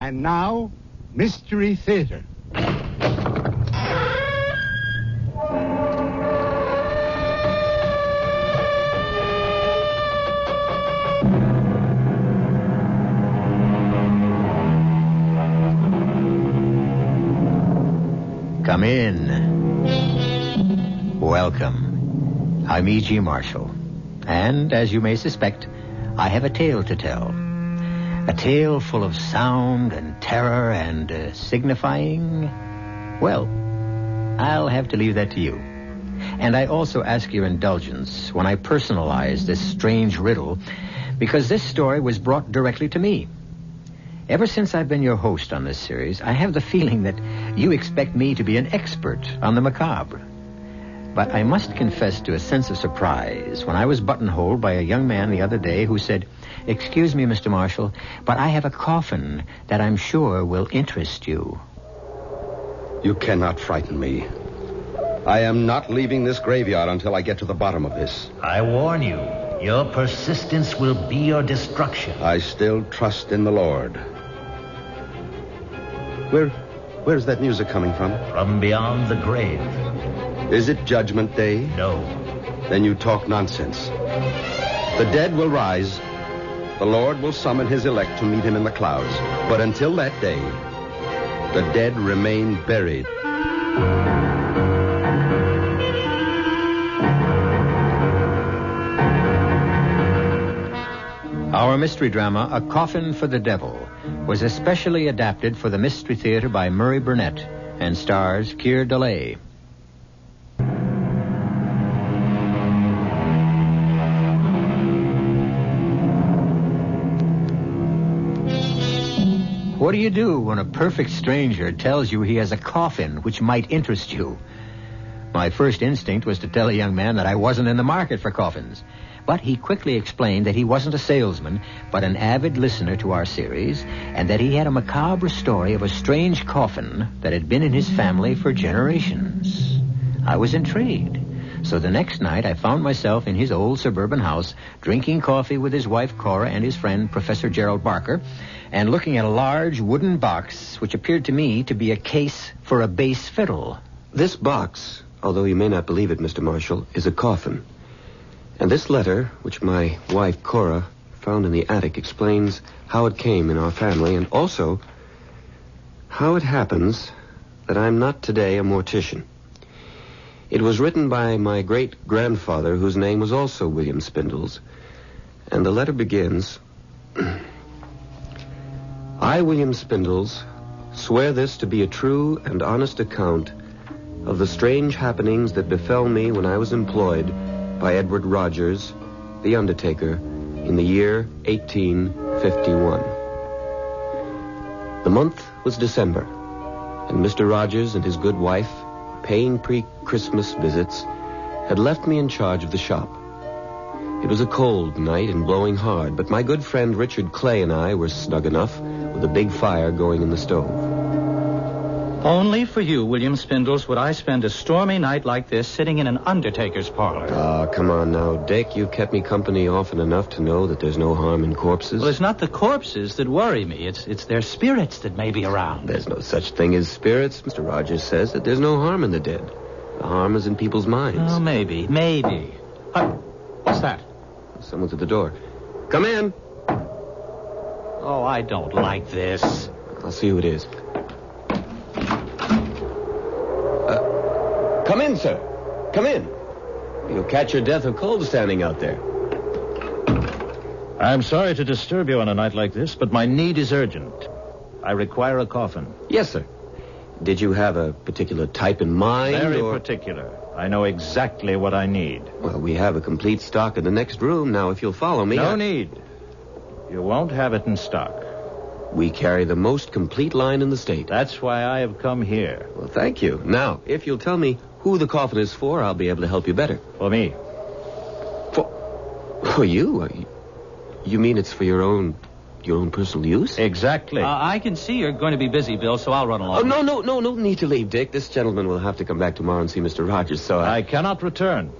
And now, Mystery Theater. Come in. Welcome. I'm E.G. Marshall. And, as you may suspect, I have a tale to tell. A tale full of sound and terror and signifying... Well, I'll have to leave that to you. And I also ask your indulgence when I personalize this strange riddle, because this story was brought directly to me. Ever since I've been your host on this series, I have the feeling that you expect me to be an expert on the macabre. But I must confess to a sense of surprise when I was buttonholed by a young man the other day who said, "Excuse me, Mr. Marshall, but I have a coffin that I'm sure will interest you." You cannot frighten me. I am not leaving this graveyard until I get to the bottom of this. I warn you, your persistence will be your destruction. I still trust in the Lord. Where's that music coming from? From beyond the grave. Is it Judgment Day? No. Then you talk nonsense. The dead will rise. The Lord will summon his elect to meet him in the clouds. But until that day, the dead remain buried. Our mystery drama, A Coffin for the Devil, was especially adapted for the Mystery Theater by Murray Burnett and stars Keir Dullea. What do you do when a perfect stranger tells you he has a coffin which might interest you? My first instinct was to tell a young man that I wasn't in the market for coffins. But he quickly explained that he wasn't a salesman, but an avid listener to our series, and that he had a macabre story of a strange coffin that had been in his family for generations. I was intrigued. So the next night I found myself in his old suburban house, drinking coffee with his wife Cora and his friend Professor Gerald Barker, and looking at a large wooden box which appeared to me to be a case for a bass fiddle. This box, although you may not believe it, Mr. Marshall, is a coffin. And this letter, which my wife Cora found in the attic, explains how it came in our family and also how it happens that I'm not today a mortician. It was written by my great-grandfather, whose name was also William Spindles. And the letter begins, I, William Spindles, swear this to be a true and honest account of the strange happenings that befell me when I was employed by Edward Rogers, the undertaker, in the year 1851. The month was December, and Mr. Rogers and his good wife, paying pre-Christmas visits, had left me in charge of the shop. It was a cold night and blowing hard, but my good friend Richard Clay and I were snug enough with a big fire going in the stove. Only for you, William Spindles, would I spend a stormy night like this sitting in an undertaker's parlor. Ah, come on now, Dick. You've kept me company often enough to know that there's no harm in corpses. Well, it's not the corpses that worry me. It's their spirits that may be around. There's no such thing as spirits. Mr. Rogers says that there's no harm in the dead. The harm is in people's minds. Oh, maybe. What's that? Someone's at the door. Come in. Oh, I don't like this. I'll see who it is. Come in, sir. Come in. You'll catch your death of cold standing out there. I'm sorry to disturb you on a night like this, but my need is urgent. I require a coffin. Yes, sir. Did you have a particular type in mind? Very particular. I know exactly what I need. Well, we have a complete stock in the next room. Now, if you'll follow me... No need. You won't have it in stock. We carry the most complete line in the state. That's why I have come here. Well, thank you. Now, if you'll tell me who the coffin is for, I'll be able to help you better. For me. For you? You mean it's for your own personal use? Exactly. I can see you're going to be busy, Bill, so I'll run along. Oh, no need to leave, Dick. This gentleman will have to come back tomorrow and see Mr. Rogers, so I cannot return.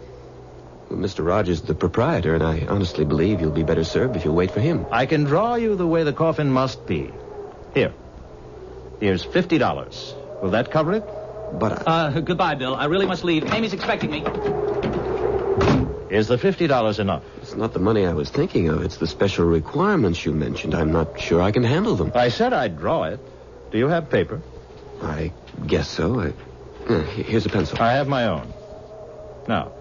Well, Mr. Rogers is the proprietor, and I honestly believe you'll be better served if you'll wait for him. I can draw you the way the coffin must be. Here, Here's $50. Will that cover it? But Goodbye, Bill. I really must leave. Amy's expecting me. Is the $50 enough? it's not the money I was thinking of. It's the special requirements you mentioned. I'm not sure I can handle them. I said I'd draw it. Do you have paper? I guess so. Here's a pencil. I have my own. Now,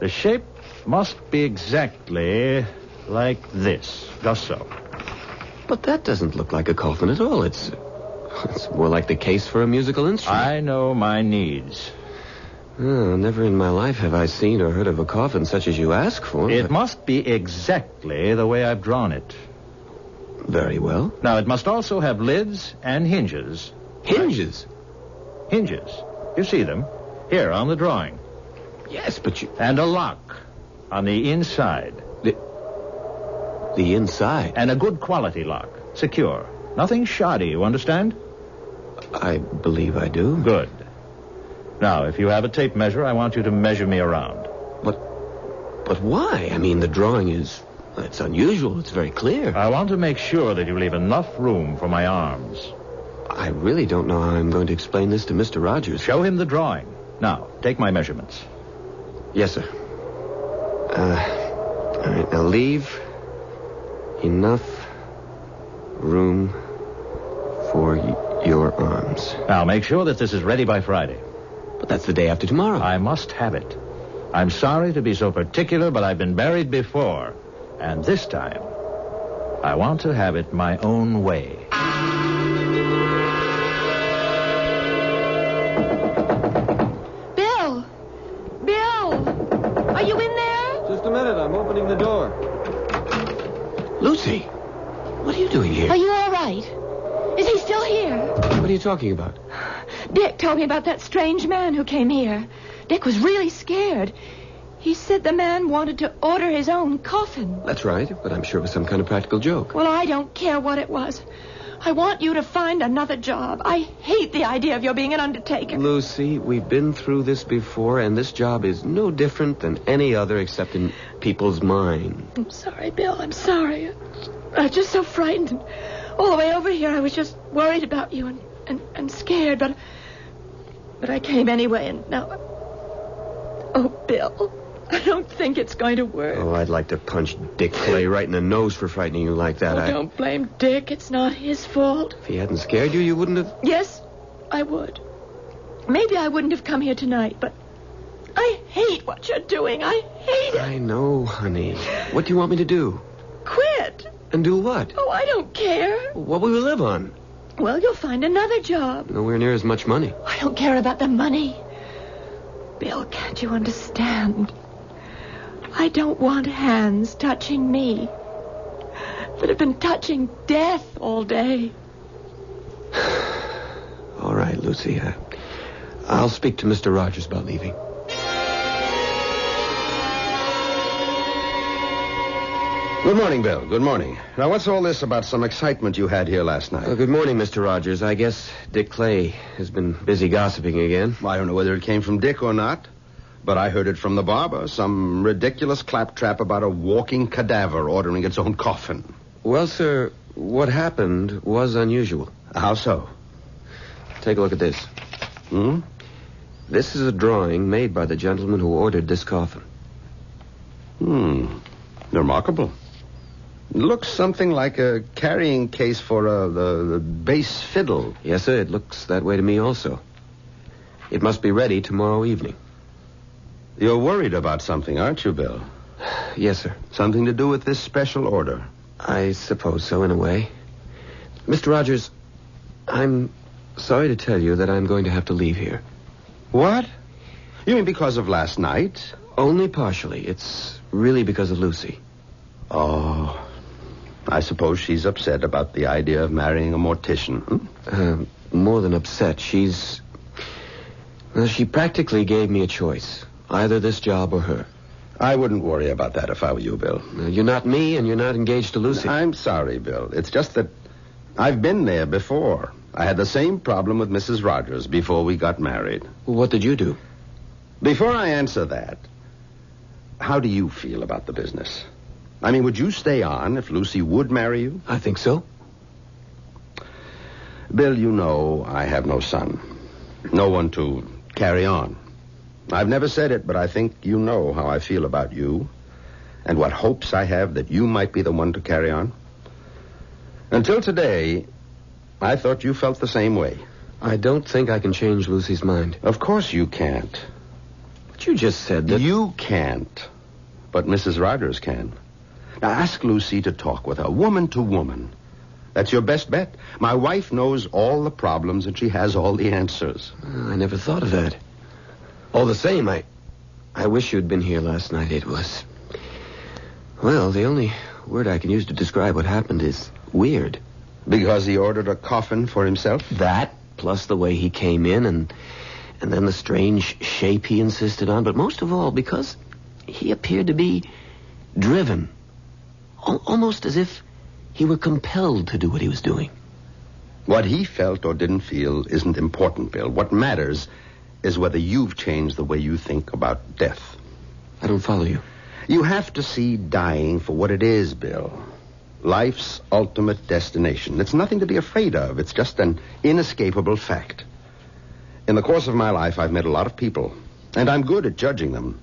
the shape must be exactly like this. Just so. But that doesn't look like a coffin at all. It's more like the case for a musical instrument. I know my needs. Oh, never in my life have I seen or heard of a coffin such as you ask for. It must be exactly the way I've drawn it. Very well. Now, it must also have lids and hinges. Hinges? Hinges. You see them? Here, on the drawing. Yes, but you... And a lock on the inside. The inside? And a good quality lock. Secure. Nothing shoddy, you understand? I believe I do. Good. Now, if you have a tape measure, I want you to measure me around. But why? I mean, the drawing is... It's unusual. It's very clear. I want to make sure that you leave enough room for my arms. I really don't know how I'm going to explain this to Mr. Rogers. Show him the drawing. Now, take my measurements. Yes, sir. All right, now leave enough room for your arms. Now, make sure that this is ready by Friday. But that's the day after tomorrow. I must have it. I'm sorry to be so particular, but I've been married before. And this time, I want to have it my own way. Bill! Are you in there? Just a minute. I'm opening the door. Lucy, what are you doing here? Are you all right? Is he still here? What are you talking about? Dick told me about that strange man who came here. Dick was really scared. He said the man wanted to order his own coffin. That's right, but I'm sure it was some kind of practical joke. Well, I don't care what it was. I want you to find another job. I hate the idea of your being an undertaker. Lucy, we've been through this before, and this job is no different than any other except in people's minds. I'm sorry, Bill. I'm sorry. I was just so frightened. All the way over here, I was just worried about you and scared, but I came anyway, and now... Oh, Bill, I don't think it's going to work. Oh, I'd like to punch Dick Clay right in the nose for frightening you like that. Oh, don't blame Dick. It's not his fault. If he hadn't scared you, you wouldn't have... Yes, I would. Maybe I wouldn't have come here tonight, but I hate what you're doing. I hate it. I know, honey. What do you want me to do? Quit. And do what? Oh, I don't care. What will we live on? Well, you'll find another job. Nowhere near as much money. I don't care about the money. Bill, can't you understand? I don't want hands touching me that have been touching death all day. All right, Lucy. I'll speak to Mr. Rogers about leaving. Good morning, Bill. Good morning. Now, what's all this about some excitement you had here last night? Good morning, Mr. Rogers. I guess Dick Clay has been busy gossiping again. Well, I don't know whether it came from Dick or not, but I heard it from the barber. Some ridiculous claptrap about a walking cadaver ordering its own coffin. Well, sir, what happened was unusual. How so? Take a look at this. Hmm? This is a drawing made by the gentleman who ordered this coffin. Remarkable. It looks something like a carrying case for the bass fiddle. Yes, sir, it looks that way to me also. It must be ready tomorrow evening. You're worried about something, aren't you, Bill? Yes, sir. Something to do with this special order? I suppose so, in a way. Mr. Rogers, I'm sorry to tell you that I'm going to have to leave here. What? You mean because of last night? Only partially. It's really because of Lucy. Oh, I suppose she's upset about the idea of marrying a mortician. More than upset. She practically gave me a choice. Either this job or her. I wouldn't worry about that if I were you, Bill. You're not me, and you're not engaged to Lucy. I'm sorry, Bill. It's just that I've been there before. I had the same problem with Mrs. Rogers before we got married. What did you do? Before I answer that, how do you feel about the business? I mean, would you stay on if Lucy would marry you? I think so. Bill, you know I have no son. No one to carry on. I've never said it, but I think you know how I feel about you and what hopes I have that you might be the one to carry on. Until today, I thought you felt the same way. I don't think I can change Lucy's mind. Of course you can't. But you just said that... You can't, but Mrs. Rogers can. Now, ask Lucy to talk with her, woman to woman. That's your best bet. My wife knows all the problems, and she has all the answers. I never thought of that. All the same, I wish you'd been here last night. It was... Well, the only word I can use to describe what happened is weird. Because he ordered a coffin for himself? That, plus the way he came in, and then the strange shape he insisted on. But most of all, because he appeared to be driven. Almost as if he were compelled to do what he was doing. What he felt or didn't feel isn't important, Bill. What matters is whether you've changed the way you think about death. I don't follow you. You have to see dying for what it is, Bill. Life's ultimate destination. It's nothing to be afraid of. It's just an inescapable fact. In the course of my life, I've met a lot of people, and I'm good at judging them.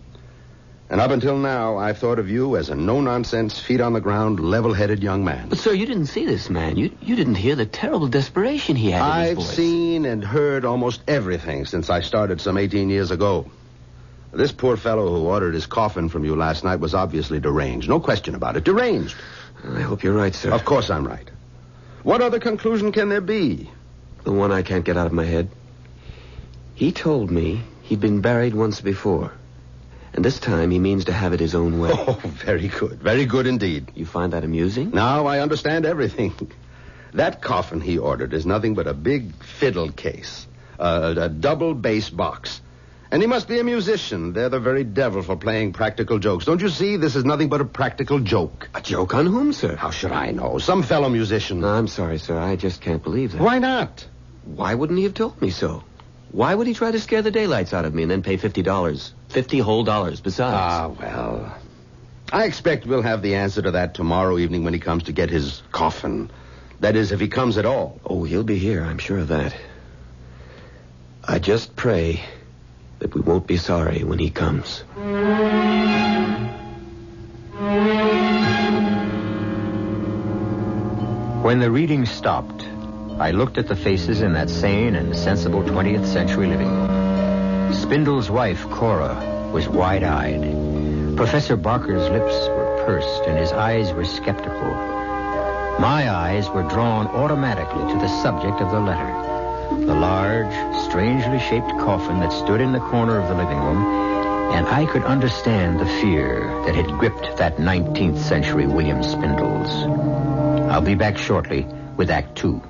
And up until now, I've thought of you as a no-nonsense, feet-on-the-ground, level-headed young man. But, sir, you didn't see this man. You didn't hear the terrible desperation he had in his voice. I've seen and heard almost everything since I started some 18 years ago. This poor fellow who ordered his coffin from you last night was obviously deranged. No question about it. Deranged. I hope you're right, sir. Of course I'm right. What other conclusion can there be? The one I can't get out of my head. He told me he'd been buried once before. And this time he means to have it his own way. Oh, very good. Very good indeed. You find that amusing? Now I understand everything. That coffin he ordered is nothing but a big fiddle case. A double bass box. And he must be a musician. They're the very devil for playing practical jokes. Don't you see? This is nothing but a practical joke. A joke on whom, sir? How should I know? Some fellow musician. No, I'm sorry, sir. I just can't believe that. Why not? Why wouldn't he have told me so? Why would he try to scare the daylights out of me and then pay $50? 50 whole dollars besides. Ah, well. I expect we'll have the answer to that tomorrow evening when he comes to get his coffin. That is, if he comes at all. Oh, he'll be here. I'm sure of that. I just pray that we won't be sorry when he comes. When the reading stopped, I looked at the faces in that sane and sensible 20th century living room. Spindle's wife, Cora, was wide-eyed. Professor Barker's lips were pursed and his eyes were skeptical. My eyes were drawn automatically to the subject of the letter, the large, strangely shaped coffin that stood in the corner of the living room, and I could understand the fear that had gripped that 19th century William Spindles. I'll be back shortly with Act 2.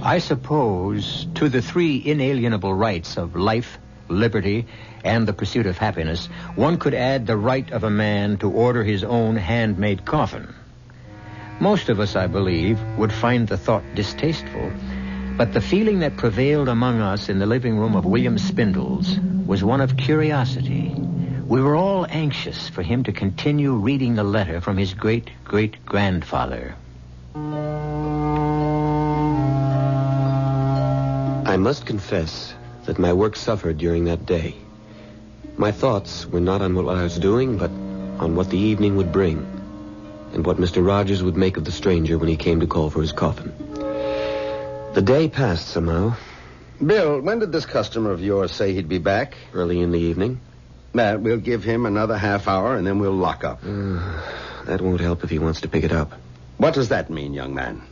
I suppose to the three inalienable rights of life, liberty, and the pursuit of happiness, one could add the right of a man to order his own handmade coffin. Most of us, I believe, would find the thought distasteful, but the feeling that prevailed among us in the living room of William Spindles was one of curiosity. We were all anxious for him to continue reading the letter from his great-great-grandfather. I must confess that my work suffered during that day. My thoughts were not on what I was doing, but on what the evening would bring, and what Mr. Rogers would make of the stranger when he came to call for his coffin. The day passed somehow. Bill, when did this customer of yours say he'd be back? Early in the evening. Matt, we'll give him another half hour, and then we'll lock up. That won't help if he wants to pick it up. What does that mean, young man?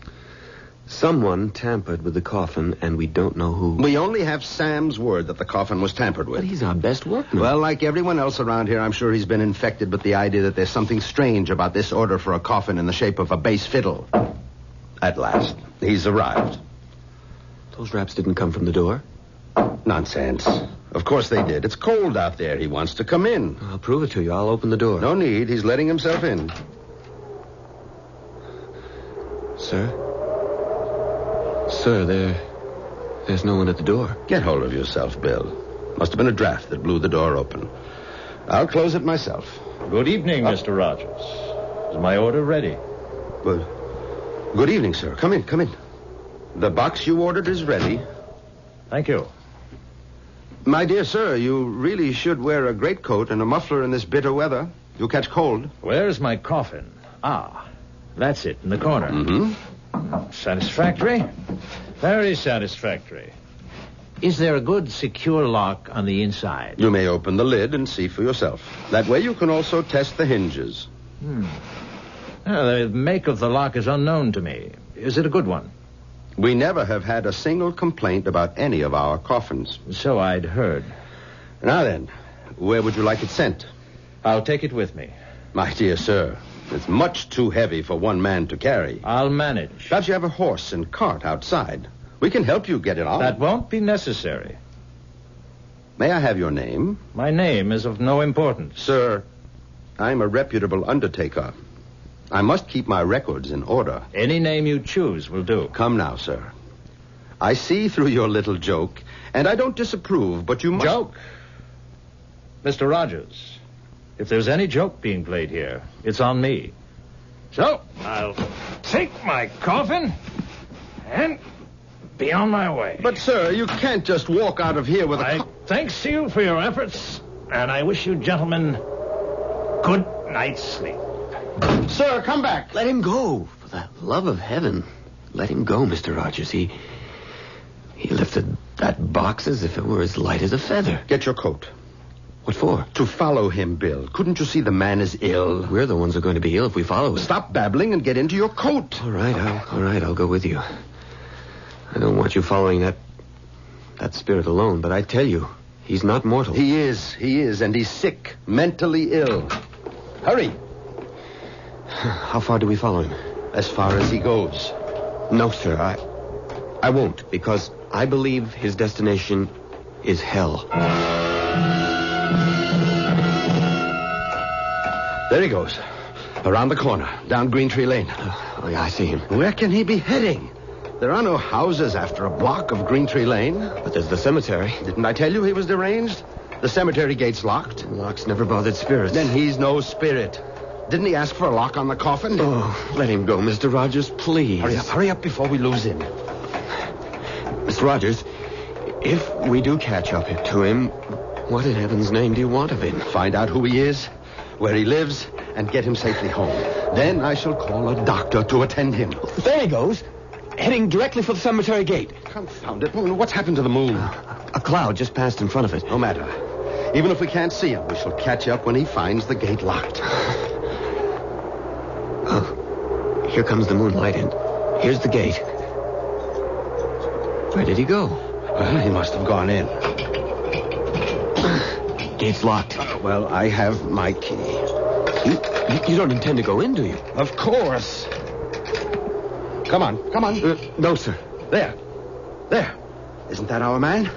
Someone tampered with the coffin, and we don't know who. We only have Sam's word that the coffin was tampered with. But he's our best workman. Well, like everyone else around here, I'm sure he's been infected with the idea that there's something strange about this order for a coffin in the shape of a bass fiddle. At last, he's arrived. Those raps didn't come from the door? Nonsense. Of course they did. It's cold out there. He wants to come in. I'll prove it to you. I'll open the door. No need. He's letting himself in. Sir? Sir, there's no one at the door. Get hold of yourself, Bill. Must have been a draft that blew the door open. I'll close it myself. Good evening, Mr. Rogers. Is my order ready? Good evening, sir. Come in, come in. The box you ordered is ready. Thank you. My dear sir, you really should wear a greatcoat and a muffler in this bitter weather. You'll catch cold. Where's my coffin? Ah, that's it, in the corner. Mm-hmm. Satisfactory? Very satisfactory. Is there a good, secure lock on the inside? You may open the lid and see for yourself. That way you can also test the hinges. The make of the lock is unknown to me. Is it a good one? We never have had a single complaint about any of our coffins. So I'd heard. Now then, where would you like it sent? I'll take it with me. My dear sir, it's much too heavy for one man to carry. I'll manage. Perhaps you have a horse and cart outside. We can help you get it on. That won't be necessary. May I have your name? My name is of no importance. Sir, I'm a reputable undertaker. I must keep my records in order. Any name you choose will do. Come now, sir. I see through your little joke, and I don't disapprove, but you must... Joke? Mr. Rogers, if there's any joke being played here, it's on me. So, I'll take my coffin and be on my way. But, sir, you can't just walk out of here with a... Thanks to you for your efforts, and I wish you gentlemen good night's sleep. Sir, come back. Let him go. For the love of heaven. Let him go, Mr. Rogers. He lifted that box as if it were as light as a feather. Get your coat. What for? To follow him, Bill. Couldn't you see the man is ill? We're the ones who are going to be ill if we follow him. Stop babbling and get into your coat. All right, I'll go with you. I don't want you following that spirit alone, but I tell you, he's not mortal. He is, and he's sick, mentally ill. Hurry. How far do we follow him? As far as he goes. No, sir, I won't, because I believe his destination is hell. There he goes. Around the corner, down Green Tree Lane. Oh, yeah, I see him. Where can he be heading? There are no houses after a block of Green Tree Lane. But there's the cemetery. Didn't I tell you he was deranged? The cemetery gate's locked. Locks never bothered spirits. Then he's no spirit. Didn't he ask for a lock on the coffin? Oh, let him go, Mr. Rogers, please. Hurry up before we lose him. Mr. Rogers, if we do catch up to him, what in heaven's name do you want of him? Find out who he is, where he lives, and get him safely home. Then I shall call a doctor to attend him. There he goes, heading directly for the cemetery gate. Confound it. What's happened to the moon? A cloud just passed in front of it. No matter. Even if we can't see him, we shall catch up when he finds the gate locked. Oh, here comes the moonlight, and here's the gate. Where did he go? Well, he must have gone in. Gate's locked. Well, I have my key. You don't intend to go in, do you? Of course. Come on. No, sir. There. Isn't that our man?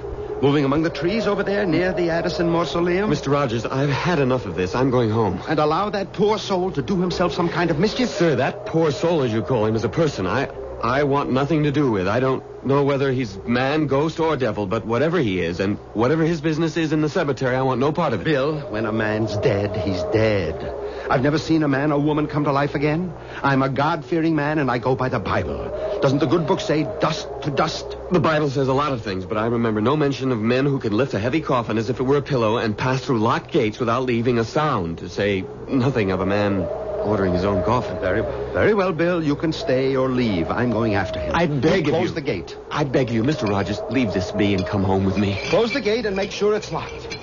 Moving among the trees over there near the Addison Mausoleum? Mr. Rogers, I've had enough of this. I'm going home. And allow that poor soul to do himself some kind of mischief? Sir, that poor soul, as you call him, is a person I want nothing to do with. I don't know whether he's man, ghost, or devil, but whatever he is, and whatever his business is in the cemetery, I want no part of it. Bill, when a man's dead, he's dead. I've never seen a man or woman come to life again. I'm a God-fearing man, and I go by the Bible. Doesn't the good book say dust to dust? The Bible says a lot of things, but I remember no mention of men who could lift a heavy coffin as if it were a pillow and pass through locked gates without leaving a sound, to say nothing of a man ordering his own coffin. Very well, Bill. You can stay or leave. I'm going after him. I beg of you. Close the gate. I beg you, Mr. Rogers, leave this be and come home with me. Close the gate and make sure it's locked.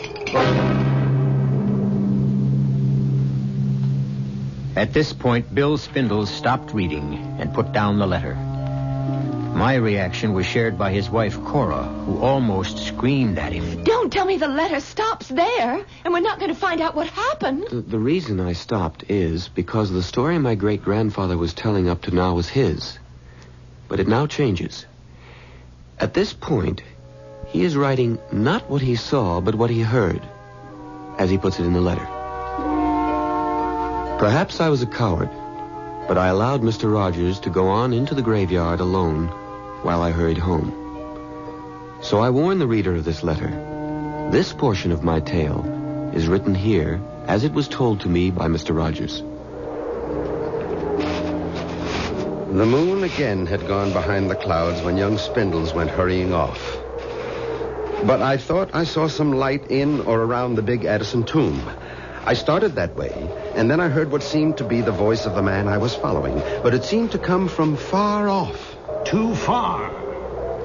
At this point, Bill Spindles stopped reading and put down the letter. My reaction was shared by his wife, Cora, who almost screamed at him. Don't tell me the letter stops there, and we're not going to find out what happened. The reason I stopped is because the story my great-grandfather was telling up to now was his. But it now changes. At this point, he is writing not what he saw, but what he heard, as he puts it in the letter. Perhaps I was a coward, but I allowed Mr. Rogers to go on into the graveyard alone while I hurried home. So I warn the reader of this letter. This portion of my tale is written here as it was told to me by Mr. Rogers. The moon again had gone behind the clouds when young Spindles went hurrying off. But I thought I saw some light in or around the big Addison tomb. I started that way, and then I heard what seemed to be the voice of the man I was following, but it seemed to come from far off. Too far.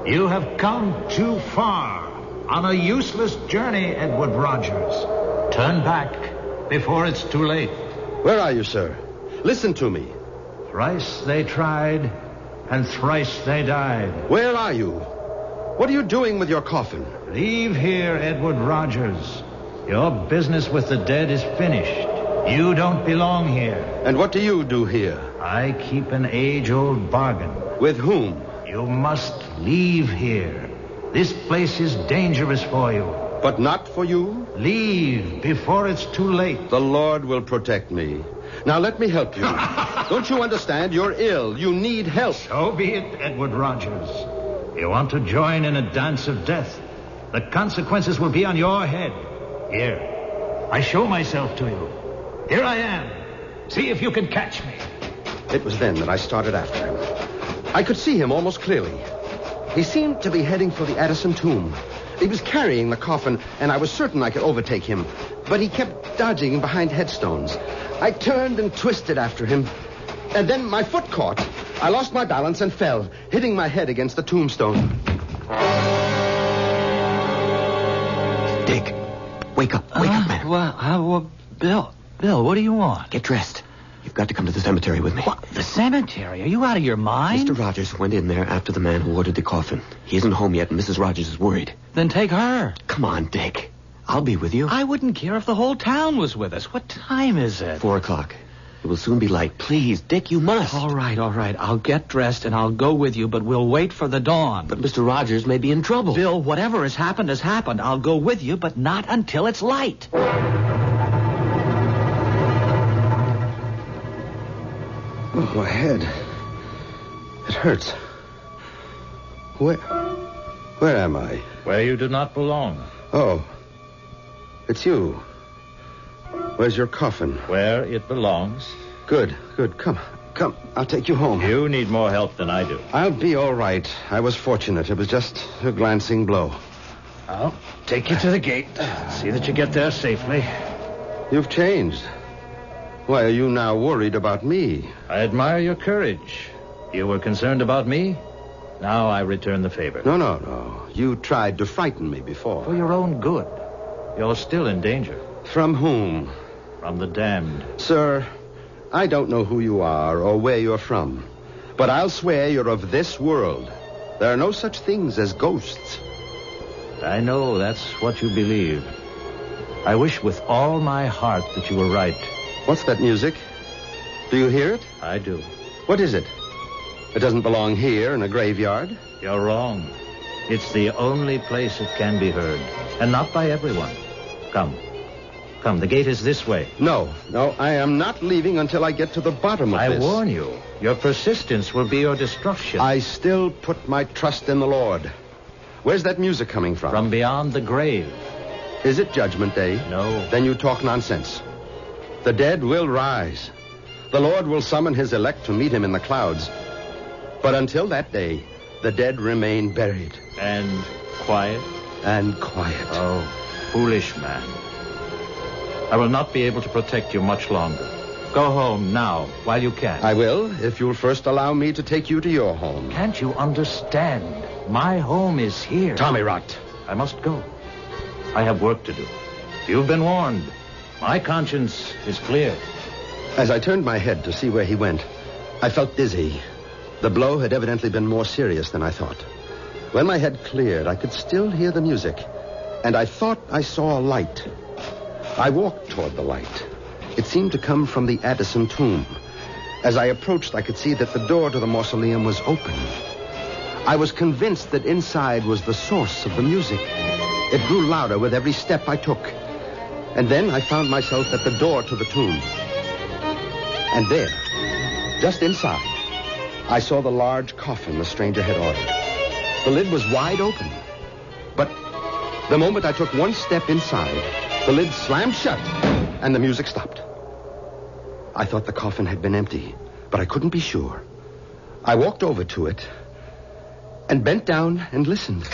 You have come too far. On a useless journey, Edward Rogers. Turn back before it's too late. Where are you, sir? Listen to me. Thrice they tried, and thrice they died. Where are you? What are you doing with your coffin? Leave here, Edward Rogers. Your business with the dead is finished. You don't belong here. And what do you do here? I keep an age-old bargain. With whom? You must leave here. This place is dangerous for you. But not for you? Leave before it's too late. The Lord will protect me. Now let me help you. Don't you understand? You're ill. You need help. So be it, Edward Rogers. You want to join in a dance of death. The consequences will be on your head. Here, I show myself to you. Here I am. See if you can catch me. It was then that I started after him. I could see him almost clearly. He seemed to be heading for the Addison tomb. He was carrying the coffin, and I was certain I could overtake him. But he kept dodging behind headstones. I turned and twisted after him. And then my foot caught. I lost my balance and fell, hitting my head against the tombstone. Dick, wake up, man. Well, Bill, what do you want? Get dressed. You've got to come to the cemetery with me. What? The cemetery? Are you out of your mind? Mr. Rogers went in there after the man who ordered the coffin. He isn't home yet, and Mrs. Rogers is worried. Then take her. Come on, Dick. I'll be with you. I wouldn't care if the whole town was with us. What time is it? 4:00. It will soon be light. Please, Dick, you must. All right. I'll get dressed and I'll go with you, but we'll wait for the dawn. But Mr. Rogers may be in trouble. Bill, whatever has happened has happened. I'll go with you, but not until it's light. Oh, my head. It hurts. Where am I? Where you do not belong. Oh, it's you. Where's your coffin? Where it belongs. Good. Come. I'll take you home. You need more help than I do. I'll be all right. I was fortunate. It was just a glancing blow. I'll take you to the gate. See that you get there safely. You've changed. Why are you now worried about me? I admire your courage. You were concerned about me. Now I return the favor. No. You tried to frighten me before. For your own good. You're still in danger. From whom? From the damned. Sir, I don't know who you are or where you're from, but I'll swear you're of this world. There are no such things as ghosts. I know that's what you believe. I wish with all my heart that you were right. What's that music? Do you hear it? I do. What is it? It doesn't belong here in a graveyard. You're wrong. It's the only place it can be heard, and not by everyone. Come, the gate is this way. No, I am not leaving until I get to the bottom of this. I warn you, your persistence will be your destruction. I still put my trust in the Lord. Where's that music coming from? From beyond the grave. Is it Judgment Day? No. Then you talk nonsense. The dead will rise. The Lord will summon his elect to meet him in the clouds. But until that day, the dead remain buried. And quiet? And quiet. Oh, foolish man. I will not be able to protect you much longer. Go home now, while you can. I will, if you'll first allow me to take you to your home. Can't you understand? My home is here. Tommy rot. I must go. I have work to do. You've been warned. My conscience is clear. As I turned my head to see where he went, I felt dizzy. The blow had evidently been more serious than I thought. When my head cleared, I could still hear the music, and I thought I saw a light. I walked toward the light. It seemed to come from the Addison tomb. As I approached, I could see that the door to the mausoleum was open. I was convinced that inside was the source of the music. It grew louder with every step I took. And then I found myself at the door to the tomb. And there, just inside, I saw the large coffin the stranger had ordered. The lid was wide open. But the moment I took one step inside, The lid slammed shut, and the music stopped. I thought the coffin had been empty, but I couldn't be sure. I walked over to it and bent down and listened.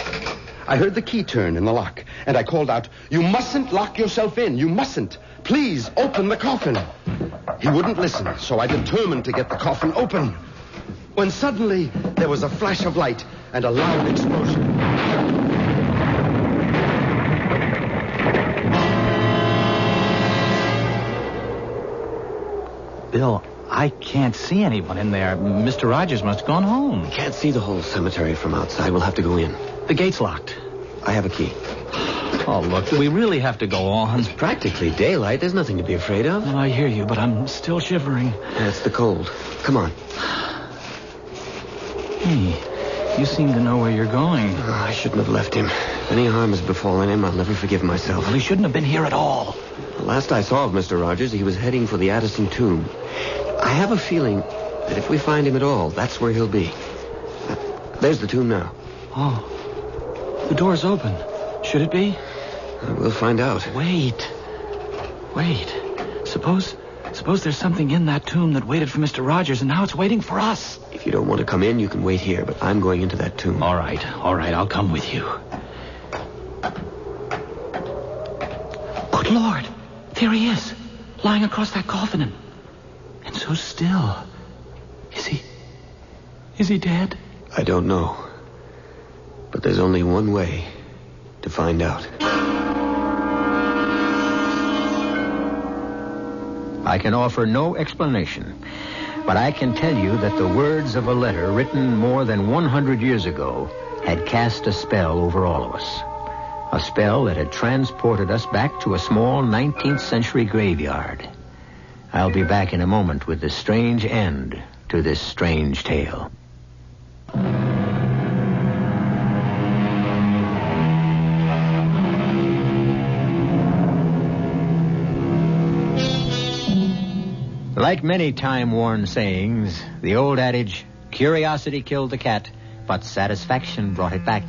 I heard the key turn in the lock, and I called out, "You mustn't lock yourself in. You mustn't. Please open the coffin." He wouldn't listen, so I determined to get the coffin open. When suddenly there was a flash of light and a loud explosion. Bill, I can't see anyone in there. Mr. Rogers must have gone home. Can't see the whole cemetery from outside. We'll have to go in. The gate's locked. I have a key. Oh, look, we really have to go on. It's practically daylight. There's nothing to be afraid of. Well, I hear you, but I'm still shivering. That's the cold. Come on. Hey, you seem to know where you're going. Oh, I shouldn't have left him. If any harm has befallen him, I'll never forgive myself. Well, he shouldn't have been here at all. The last I saw of Mr. Rogers, he was heading for the Addison tomb. I have a feeling that if we find him at all, that's where he'll be. There's the tomb now. Oh, the door's open. Should it be? We'll find out. Wait. Suppose there's something in that tomb that waited for Mr. Rogers, and now it's waiting for us. If you don't want to come in, you can wait here, but I'm going into that tomb. All right, I'll come with you. Good Lord, there he is, lying across that coffin, and so still. Is he dead? I don't know. But there's only one way to find out. I can offer no explanation, but I can tell you that the words of a letter written more than 100 years ago had cast a spell over all of us. A spell that had transported us back to a small 19th century graveyard. I'll be back in a moment with the strange end to this strange tale. Like many time-worn sayings, the old adage, curiosity killed the cat, but satisfaction brought it back,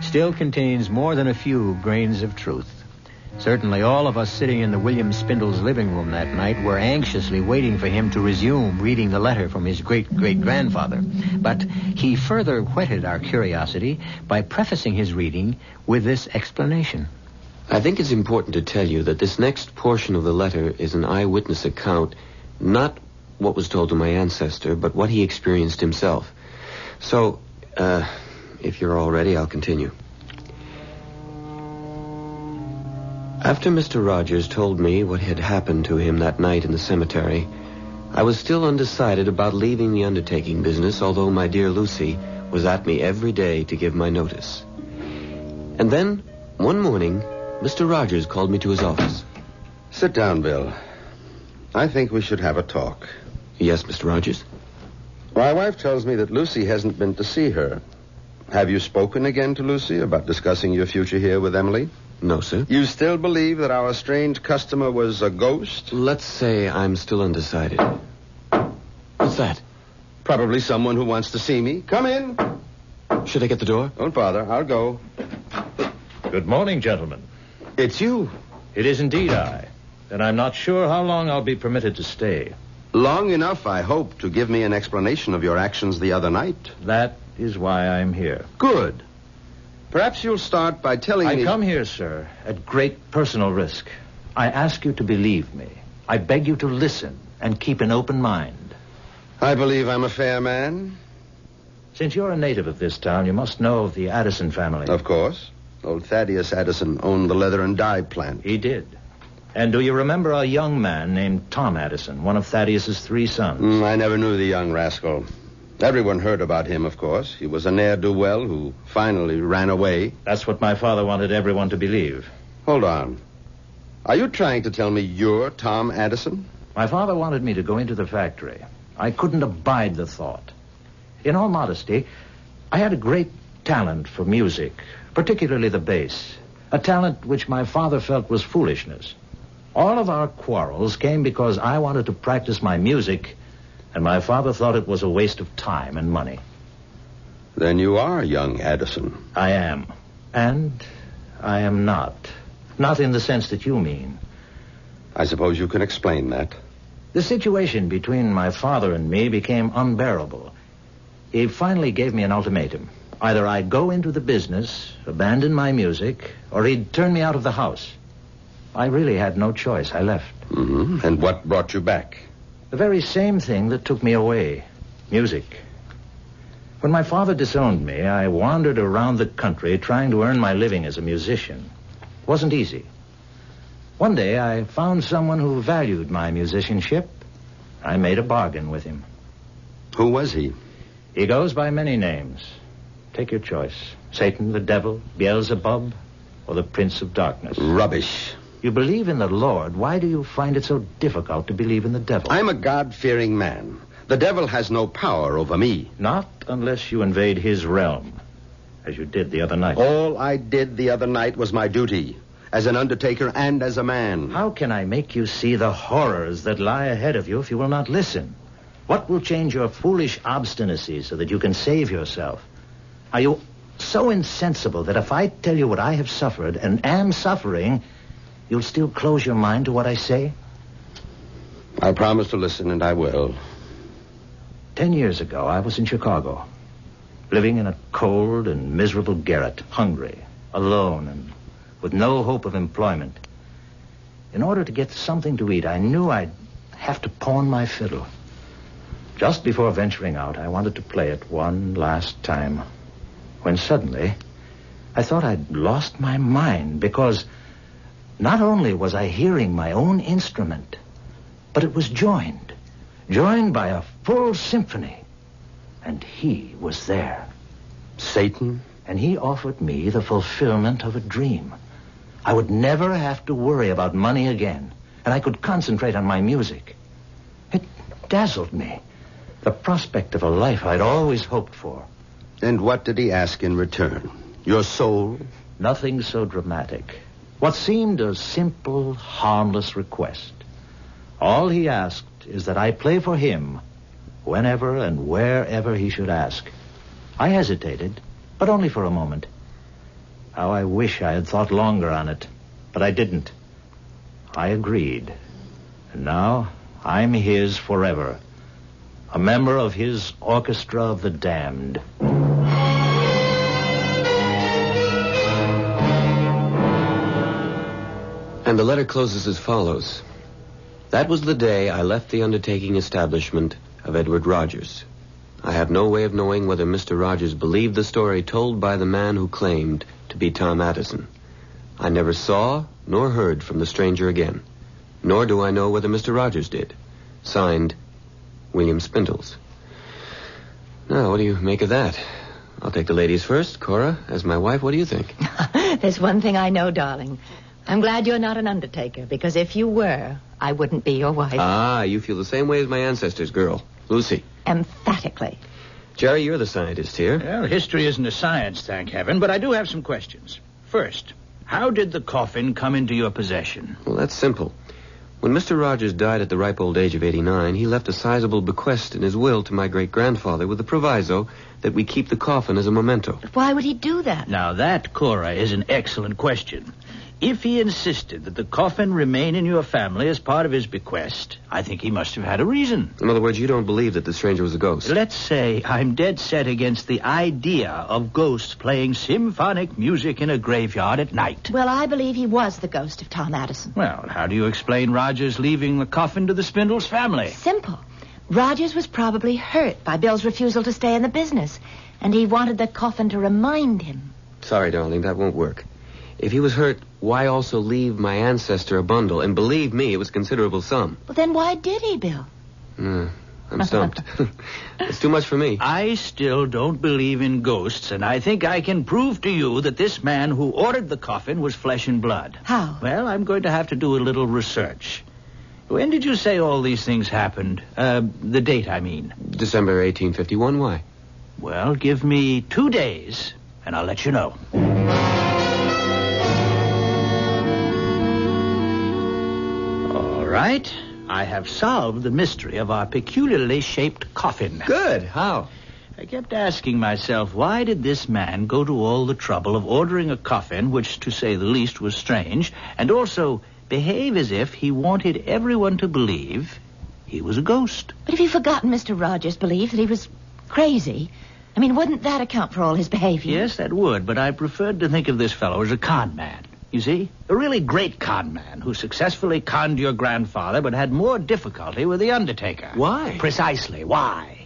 still contains more than a few grains of truth. Certainly all of us sitting in the William Spindle's living room that night were anxiously waiting for him to resume reading the letter from his great-great-grandfather. But he further whetted our curiosity by prefacing his reading with this explanation. I think it's important to tell you that this next portion of the letter is an eyewitness account, not what was told to my ancestor, but what he experienced himself. So, if you're all ready, I'll continue. After Mr. Rogers told me what had happened to him that night in the cemetery, I was still undecided about leaving the undertaking business, although my dear Lucy was at me every day to give my notice. And then, one morning, Mr. Rogers called me to his office. Sit down, Bill. I think we should have a talk. Yes, Mr. Rogers? My wife tells me that Lucy hasn't been to see her. Have you spoken again to Lucy about discussing your future here with Emily? No, sir. You still believe that our strange customer was a ghost? Let's say I'm still undecided. What's that? Probably someone who wants to see me. Come in. Should I get the door? Don't bother. I'll go. Good morning, gentlemen. It's you. It is indeed I. And I'm not sure how long I'll be permitted to stay. Long enough, I hope, to give me an explanation of your actions the other night. That is why I'm here. Good. Perhaps you'll start by telling me... I come here, sir, at great personal risk. I ask you to believe me. I beg you to listen and keep an open mind. I believe I'm a fair man. Since you're a native of this town, you must know of the Addison family. Of course. Old Thaddeus Addison owned the leather and dye plant. He did. And do you remember a young man named Tom Addison, one of Thaddeus's 3 sons? I never knew the young rascal. Everyone heard about him, of course. He was a ne'er-do-well who finally ran away. That's what my father wanted everyone to believe. Hold on. Are you trying to tell me you're Tom Addison? My father wanted me to go into the factory. I couldn't abide the thought. In all modesty, I had a great talent for music, particularly the bass, a talent which my father felt was foolishness. All of our quarrels came because I wanted to practice my music, and my father thought it was a waste of time and money. Then you are young Addison. I am. And I am not. Not in the sense that you mean. I suppose you can explain that. The situation between my father and me became unbearable. He finally gave me an ultimatum. Either I'd go into the business, abandon my music, or he'd turn me out of the house. I really had no choice. I left. Mm-hmm. And what brought you back? The very same thing that took me away. Music. When my father disowned me, I wandered around the country trying to earn my living as a musician. It wasn't easy. One day, I found someone who valued my musicianship. I made a bargain with him. Who was he? He goes by many names. Take your choice. Satan, the devil, Beelzebub, or the Prince of Darkness. Rubbish. You believe in the Lord. Why do you find it so difficult to believe in the devil? I'm a God-fearing man. The devil has no power over me. Not unless you invade his realm, as you did the other night. All I did the other night was my duty, as an undertaker and as a man. How can I make you see the horrors that lie ahead of you if you will not listen? What will change your foolish obstinacy so that you can save yourself? Are you so insensible that if I tell you what I have suffered and am suffering, you'll still close your mind to what I say? I promise to listen, and I will. 10 years ago, I was in Chicago, living in a cold and miserable garret, hungry, alone, and with no hope of employment. In order to get something to eat, I knew I'd have to pawn my fiddle. Just before venturing out, I wanted to play it one last time, when suddenly I thought I'd lost my mind, because not only was I hearing my own instrument, but it was joined by a full symphony, and he was there. Satan? And he offered me the fulfillment of a dream. I would never have to worry about money again, and I could concentrate on my music. It dazzled me, the prospect of a life I'd always hoped for. And what did he ask in return? Your soul? Nothing so dramatic. What seemed a simple, harmless request. All he asked is that I play for him whenever and wherever he should ask. I hesitated, but only for a moment. How I wish I had thought longer on it, but I didn't. I agreed. And now I'm his forever, a member of his orchestra of the damned. And the letter closes as follows. That was the day I left the undertaking establishment of Edward Rogers. I have no way of knowing whether Mr. Rogers believed the story told by the man who claimed to be Tom Addison. I never saw nor heard from the stranger again, nor do I know whether Mr. Rogers did. Signed, William Spindles. Now, what do you make of that? I'll take the ladies first. Cora, as my wife, what do you think? There's one thing I know, darling. I'm glad you're not an undertaker, because if you were, I wouldn't be your wife. Ah, you feel the same way as my ancestors, girl. Lucy. Emphatically. Jerry, you're the scientist here. Well, history isn't a science, thank heaven, but I do have some questions. First, how did the coffin come into your possession? Well, that's simple. When Mr. Rogers died at the ripe old age of 89, he left a sizable bequest in his will to my great-grandfather with the proviso that we keep the coffin as a memento. Why would he do that? Now, that, Cora, is an excellent question. If he insisted that the coffin remain in your family as part of his bequest, I think he must have had a reason. In other words, you don't believe that the stranger was a ghost? Let's say I'm dead set against the idea of ghosts playing symphonic music in a graveyard at night. Well, I believe he was the ghost of Tom Addison. Well, how do you explain Rogers leaving the coffin to the Spindles family? Simple. Rogers was probably hurt by Bill's refusal to stay in the business, and he wanted the coffin to remind him. Sorry, darling, that won't work. If he was hurt, why also leave my ancestor a bundle? And believe me, it was a considerable sum. Well, then why did he, Bill? I'm stumped. It's too much for me. I still don't believe in ghosts, and I think I can prove to you that this man who ordered the coffin was flesh and blood. How? Well, I'm going to have to do a little research. When did you say all these things happened? The date, I mean. December 1851. Why? Well, give me 2 days, and I'll let you know. All right. I have solved the mystery of our peculiarly shaped coffin. Good. How? I kept asking myself, why did this man go to all the trouble of ordering a coffin, which, to say the least, was strange, and also behave as if he wanted everyone to believe he was a ghost? But have you forgotten Mr. Rogers' belief that he was crazy? I mean, wouldn't that account for all his behavior? Yes, that would, but I preferred to think of this fellow as a con man. You see? A really great con man who successfully conned your grandfather but had more difficulty with the undertaker. Why? Precisely. Why?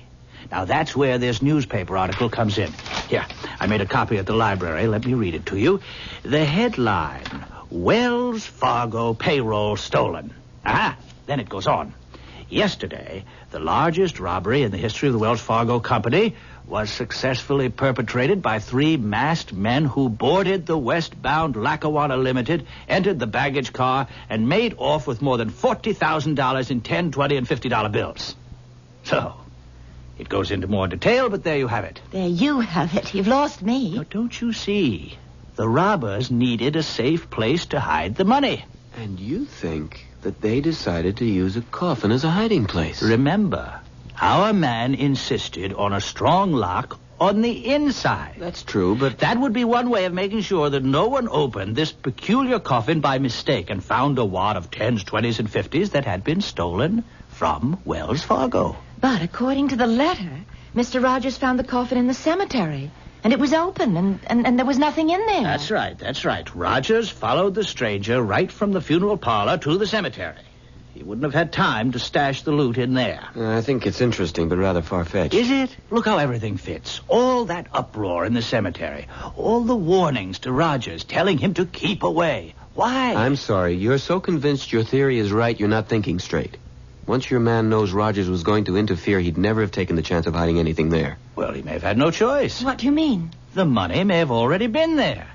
Now, that's where this newspaper article comes in. Here, I made a copy at the library. Let me read it to you. The headline, Wells Fargo payroll stolen. Aha! Then it goes on. Yesterday, the largest robbery in the history of the Wells Fargo Company was successfully perpetrated by 3 masked men who boarded the westbound Lackawanna Limited, entered the baggage car, and made off with more than $40,000 in $10, $20, and $50 bills. So, it goes into more detail, but there you have it. There you have it. You've lost me. Now, don't you see? The robbers needed a safe place to hide the money. And you think that they decided to use a coffin as a hiding place? Remember, our man insisted on a strong lock on the inside. That's true, but... That would be one way of making sure that no one opened this peculiar coffin by mistake and found a wad of 10s, 20s, and 50s that had been stolen from Wells Fargo. But according to the letter, Mr. Rogers found the coffin in the cemetery. And it was open, and there was nothing in there. That's right. Rogers followed the stranger right from the funeral parlor to the cemetery. He wouldn't have had time to stash the loot in there. I think it's interesting, but rather far-fetched. Is it? Look how everything fits. All that uproar in the cemetery. All the warnings to Rogers telling him to keep away. Why? I'm sorry. You're so convinced your theory is right, you're not thinking straight. Once your man knows Rogers was going to interfere, he'd never have taken the chance of hiding anything there. Well, he may have had no choice. What do you mean? The money may have already been there.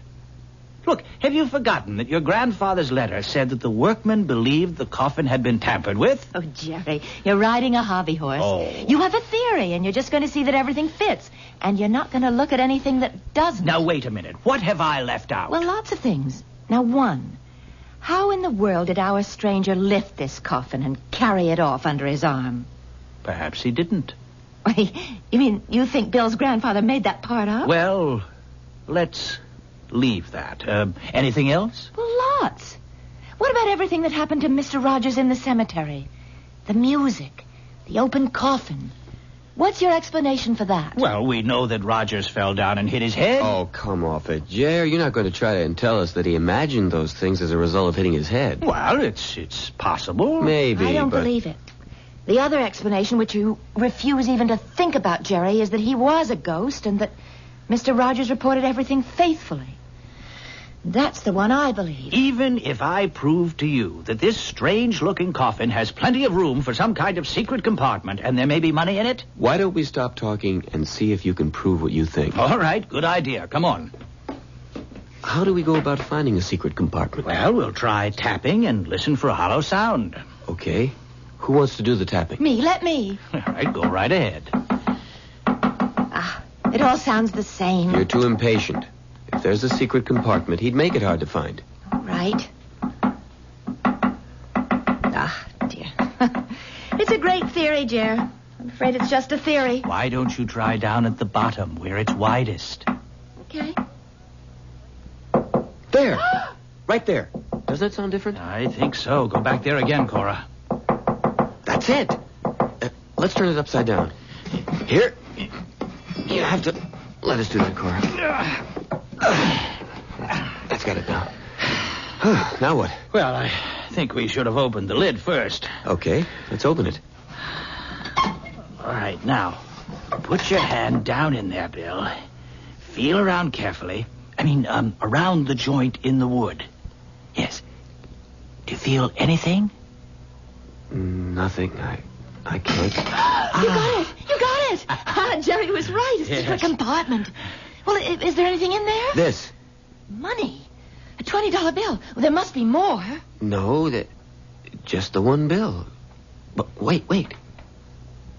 Look, have you forgotten that your grandfather's letter said that the workmen believed the coffin had been tampered with? Oh, Jerry, you're riding a hobby horse. Oh. You have a theory, and you're just going to see that everything fits. And you're not going to look at anything that doesn't. Now, wait a minute. What have I left out? Well, lots of things. Now, one. How in the world did our stranger lift this coffin and carry it off under his arm? Perhaps he didn't. You mean you think Bill's grandfather made that part up? Well, let's leave that. Anything else? Well, lots. What about everything that happened to Mr. Rogers in the cemetery? The music, the open coffin. What's your explanation for that? Well, we know that Rogers fell down and hit his head. Oh, come off it, Jer. You're not going to try to tell us that he imagined those things as a result of hitting his head. Well, it's possible. Maybe, I don't but... believe it. The other explanation, which you refuse even to think about, Jerry, is that he was a ghost and that Mr. Rogers reported everything faithfully. That's the one I believe. Even if I prove to you that this strange-looking coffin has plenty of room for some kind of secret compartment and there may be money in it? Why don't we stop talking and see if you can prove what you think? All right, good idea. Come on. How do we go about finding a secret compartment? Well, we'll try tapping and listen for a hollow sound. Okay. Who wants to do the tapping? Me, let me. All right, go right ahead. It all sounds the same. You're too impatient. If there's a secret compartment, he'd make it hard to find. All right. Dear. It's a great theory, Jer. I'm afraid it's just a theory. Why don't you try down at the bottom where it's widest? Okay. There! Right there. Doesn't that sound different? I think so. Go back there again, Cora. That's it. Let's turn it upside down. Here. You have to let us do that, Cora. That's got it now. Now what? Well, I think we should have opened the lid first. Okay, let's open it. All right, now, put your hand down in there, Bill. Feel around carefully. Around the joint in the wood. Yes. Do you feel anything? Nothing. I can't. You got it. Jerry was right. It's a compartment. Well, is there anything in there? This. Money. A $20 bill. Well, there must be more. No, just the one bill. But wait.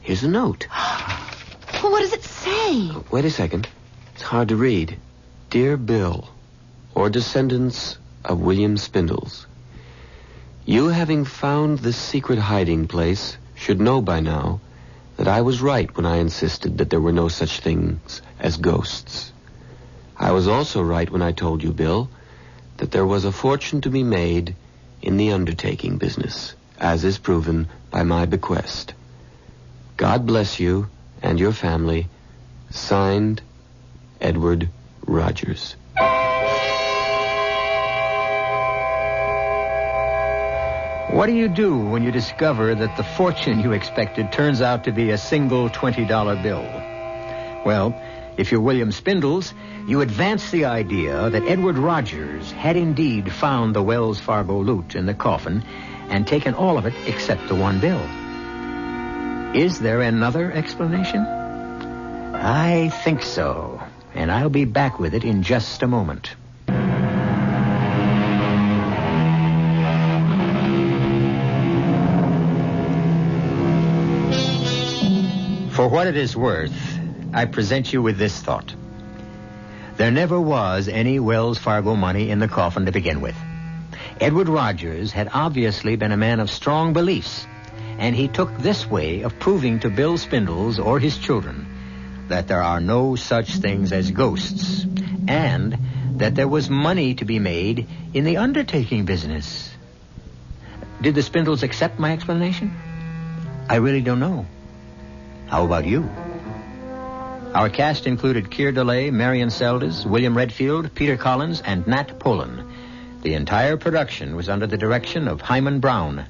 Here's a note. Well, what does it say? Wait a second. It's hard to read. Dear Bill, or descendants of William Spindles, you having found this secret hiding place should know by now that I was right when I insisted that there were no such things as ghosts. I was also right when I told you, Bill, that there was a fortune to be made in the undertaking business, as is proven by my bequest. God bless you and your family. Signed, Edward Rogers. What do you do when you discover that the fortune you expected turns out to be a single $20 bill? Well, if you're William Spindles, you advance the idea that Edward Rogers had indeed found the Wells Fargo loot in the coffin and taken all of it except the one bill. Is there another explanation? I think so, and I'll be back with it in just a moment. For what it is worth, I present you with this thought. There never was any Wells Fargo money in the coffin to begin with. Edward Rogers had obviously been a man of strong beliefs, and he took this way of proving to Bill Spindles or his children that there are no such things as ghosts, and that there was money to be made in the undertaking business. Did the Spindles accept my explanation? I really don't know. How about you? Our cast included Keir, Dullea, Marian, Seldes, William Redfield, Peter Collins, and Nat Polen. The entire production was under the direction of Himan Brown.